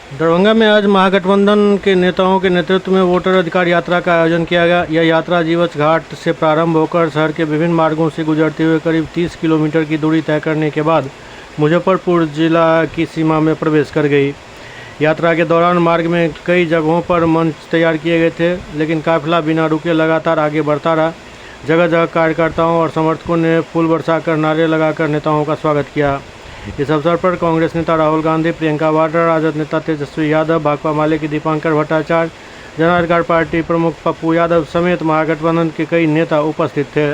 दरभंगा में आज महागठबंधन के नेताओं के नेतृत्व में वोटर अधिकार यात्रा का आयोजन किया गया। यह यात्रा जीवछ घाट से प्रारंभ होकर शहर के विभिन्न मार्गों से गुजरते हुए करीब 30 किलोमीटर की दूरी तय करने के बाद मुजफ्फरपुर जिला की सीमा में प्रवेश कर गई। यात्रा के दौरान मार्ग में कई जगहों पर मंच तैयार किए गए थे, लेकिन काफिला बिना रुके लगातार आगे बढ़ता रहा। जगह जगह कार्यकर्ताओं और समर्थकों ने फूल बरसा कर नारे लगाकर नेताओं का स्वागत किया। इस अवसर पर कांग्रेस नेता राहुल गांधी, प्रियंका वाड्रा, राजद नेता तेजस्वी यादव, भाकपा माले की दीपांकर भट्टाचार्य, जन अधिकार पार्टी प्रमुख पप्पू यादव समेत महागठबंधन के कई नेता उपस्थित थे।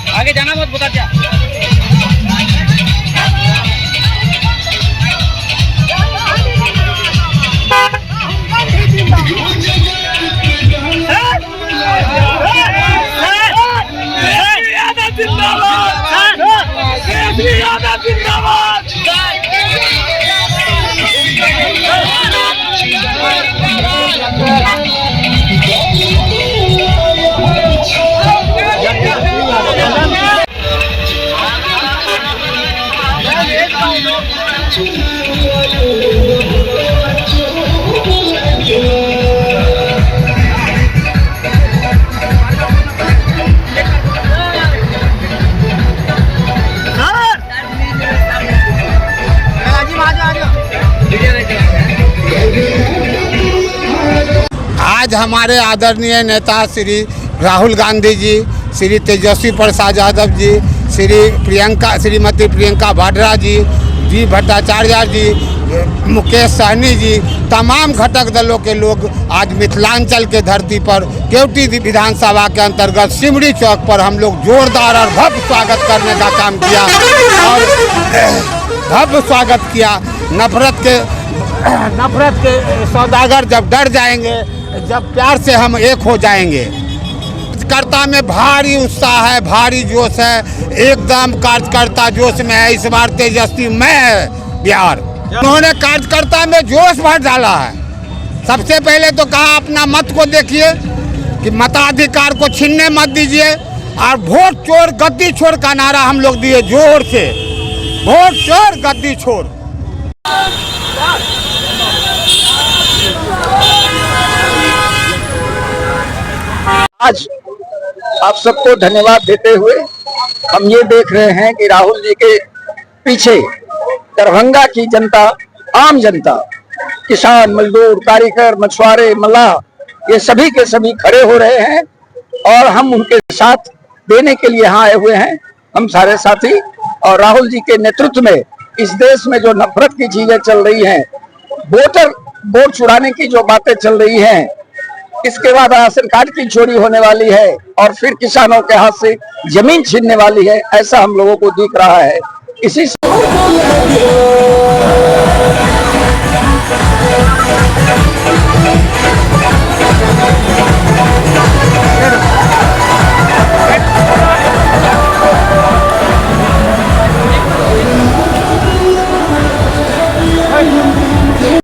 आगे जाना मत बता क्या। आज हमारे आदरणीय नेता श्री राहुल गांधी जी, श्री तेजस्वी प्रसाद यादव जी, श्रीमती प्रियंका वाड्रा जी भट्टाचार्य जी, मुकेश सहनी जी, तमाम घटक दलों के लोग आज मिथिलांचल के धरती पर केवटी विधानसभा के अंतर्गत सिमरी चौक पर हम लोग जोरदार और भव्य स्वागत करने का काम किया और भव्य स्वागत किया। नफरत के सौदागर जब डर जाएंगे, जब प्यार से हम एक हो जाएंगे। कार्यकर्ता में भारी उत्साह है, भारी जोश है, एकदम कार्यकर्ता जोश में है। इस बार तेजस्वी मैं बिहार उन्होंने कार्यकर्ता में जोश भर डाला है। सबसे पहले तो कहा अपना मत को देखिए कि मताधिकार को छीनने मत दीजिए, और वोट चोर गद्दी छोड़ का नारा हम लोग दिए जोर से, वोट चोर गद्दी छोड़। आज आप सबको धन्यवाद देते हुए हम ये देख रहे हैं कि राहुल जी के पीछे दरभंगा की जनता, आम जनता, किसान, मजदूर, कारीगर, मछुआरे, मल्लाह, ये सभी के सभी खड़े हो रहे हैं और हम उनके साथ देने के लिए यहाँ आए हुए हैं, हम सारे साथी। और राहुल जी के नेतृत्व में इस देश में जो नफरत की चीजें चल रही हैं, वोट चुराने की जो बातें चल रही हैं, इसके बाद राशन कार्ड की चोरी होने वाली है और फिर किसानों के हाथ से जमीन छीनने वाली है, ऐसा हम लोगों को दिख रहा है। इसी से